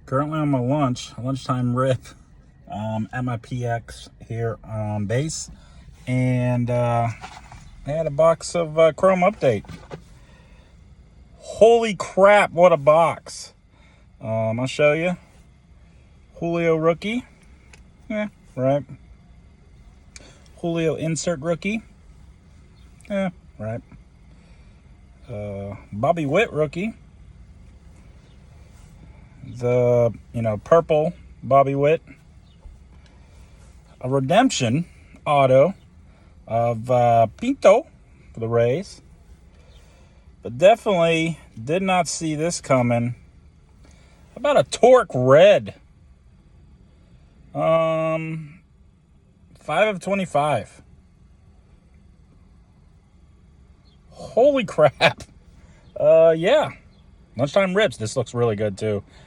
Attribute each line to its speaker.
Speaker 1: Currently on my lunchtime rip at my PX here on base. And I had a box of Chrome Update. Holy crap, what a box. I'll show you. Julio rookie. Yeah, right. Julio insert rookie. Yeah, right. Bobby Witt rookie. The, purple Bobby Witt. A redemption auto of Pinto for the Rays. But definitely did not see this coming. How about a Torque red? 5 of 25. Holy crap. Yeah. Lunchtime rips. This looks really good too.